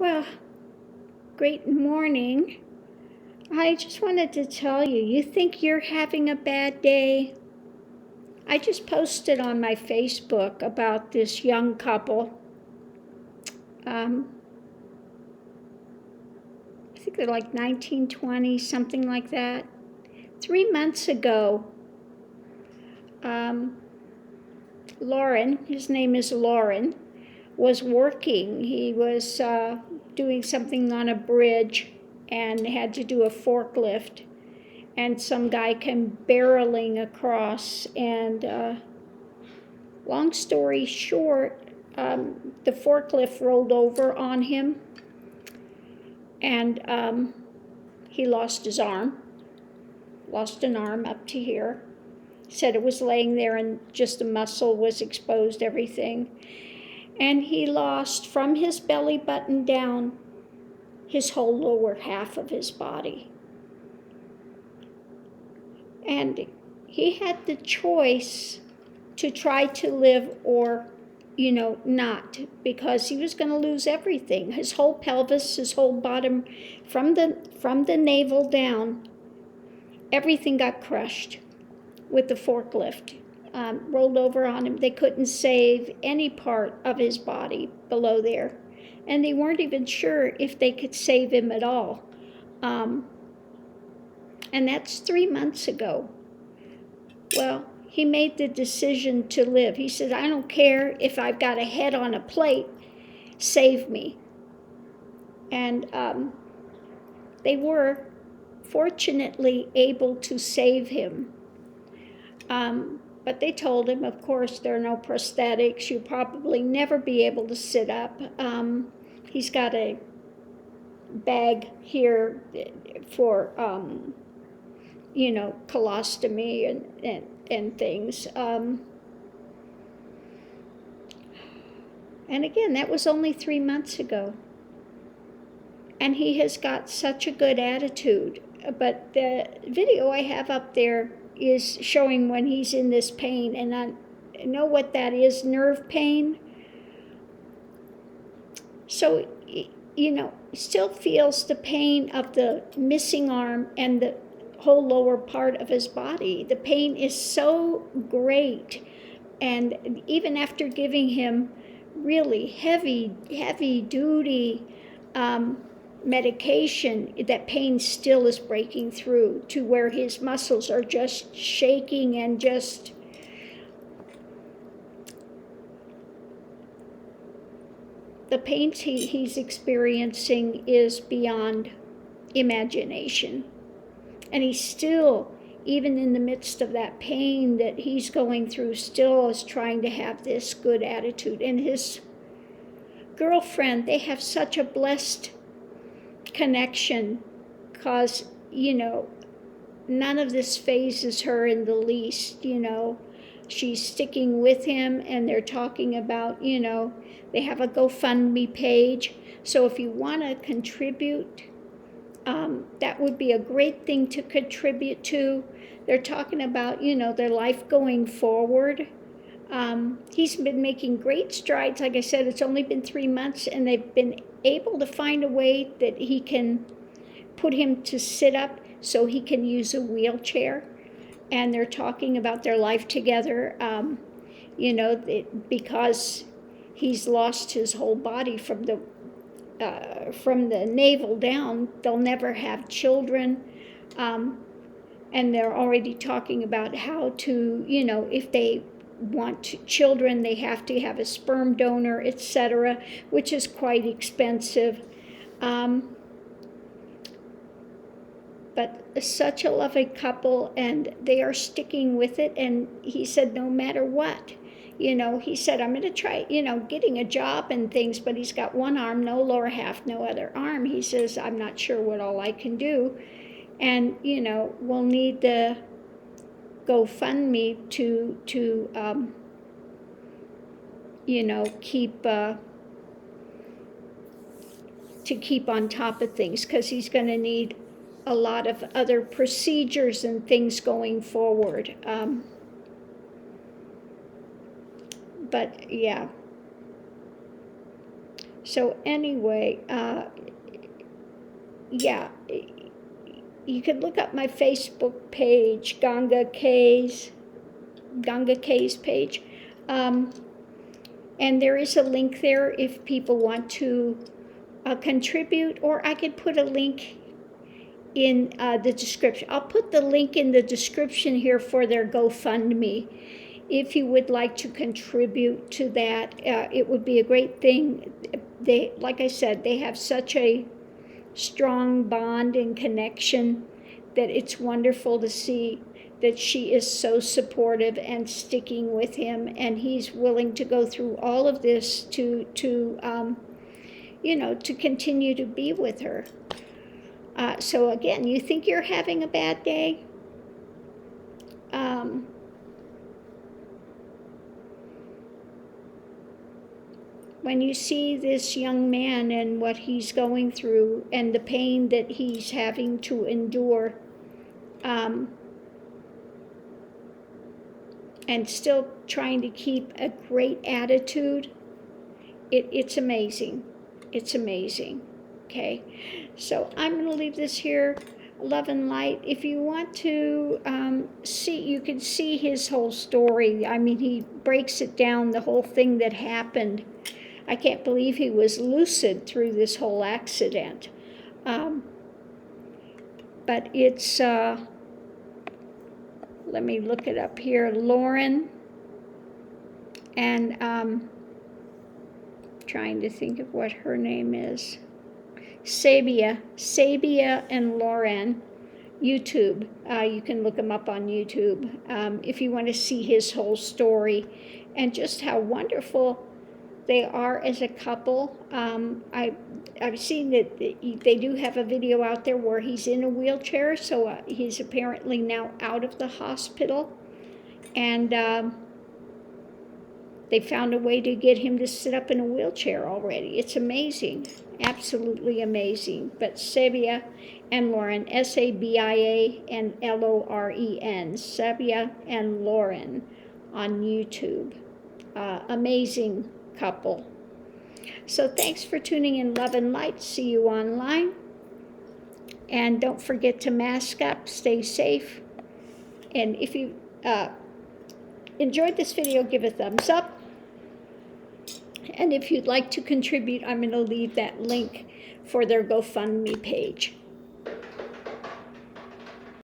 Well, great morning. I just wanted to tell you, you think you're having a bad day? I just posted on my Facebook about this young couple. I think they're like 19, 20, something like that. 3 months ago, Loren, his name is Loren, was working. He was doing something on a bridge and had to do a forklift. And some guy came barreling across, and long story short, the forklift rolled over on him, and he lost his arm, lost an arm up to here. Said it was laying there and just the muscle was exposed, everything. And he lost from his belly button down his whole lower half of his body. And he had the choice to try to live or, not, because he was going to lose everything. His whole pelvis, his whole bottom, from the navel down, everything got crushed with the forklift. Rolled over on him. They couldn't save any part of his body below there. And they weren't even sure if they could save him at all. And that's 3 months ago. Well, he made the decision to live. He said, I don't care if I've got a head on a plate, save me. And they were fortunately able to save him. But they told him, of course, there are no prosthetics. You'll probably never be able to sit up. He's got a bag here for, colostomy and things. And again, that was only 3 months ago. And he has got such a good attitude. But the video I have up there is showing when he's in this pain, and I know what that is, nerve pain. So, still feels the pain of the missing arm and the whole lower part of his body. The pain is so great, and even after giving him really heavy duty medication, that pain still is breaking through to where his muscles are just shaking and just the pain he's experiencing is beyond imagination. And he's still, even in the midst of that pain that he's going through, still is trying to have this good attitude. And his girlfriend, they have such a blessed connection, because, none of this phases her in the least. She's sticking with him, and they're talking about, they have a GoFundMe page. So if you want to contribute, that would be a great thing to contribute to. They're talking about, their life going forward. He's been making great strides. Like I said, it's only been 3 months, and they've been able to find a way that he can put him to sit up so he can use a wheelchair. And they're talking about their life together, because he's lost his whole body from the navel down. They'll never have children. And they're already talking about how to, if they want children, they have to have a sperm donor, etc., which is quite expensive. But such a loving couple, and they are sticking with it. And he said, no matter what, he said, I'm going to try, getting a job and things, but he's got one arm, no lower half, no other arm. He says, I'm not sure what all I can do. And, we'll need the GoFundMe to keep on top of things, because he's going to need a lot of other procedures and things going forward. But yeah. So anyway, yeah, you can look up my Facebook page, Ganga K's page. And there is a link there if people want to contribute, or I could put a link in the description. I'll put the link in the description here for their GoFundMe. If you would like to contribute to that, it would be a great thing. They, like I said, they have such a strong bond and connection that it's wonderful to see that she is so supportive and sticking with him, and he's willing to go through all of this to continue to be with her. So again, you think you're having a bad day? When you see this young man and what he's going through and the pain that he's having to endure, and still trying to keep a great attitude, it's amazing. It's amazing. Okay, so I'm going to leave this here. Love and light. If you want to see, you can see his whole story. I mean, he breaks it down, the whole thing that happened. I can't believe he was lucid through this whole accident. But it's, let me look it up here, Loren, and trying to think of what her name is. Sabia and Loren, YouTube. You can look them up on YouTube if you want to see his whole story and just how wonderful they are as a couple. I've seen that they do have a video out there where he's in a wheelchair, so he's apparently now out of the hospital, and they found a way to get him to sit up in a wheelchair already. It's amazing, absolutely amazing. But Sabia and Loren, Sabia and Loren, Sabia and Loren on YouTube. Amazing couple. So thanks for tuning in, love and light. See you online. And don't forget to mask up, stay safe. And if you enjoyed this video, give a thumbs up. And if you'd like to contribute, I'm going to leave that link for their GoFundMe page.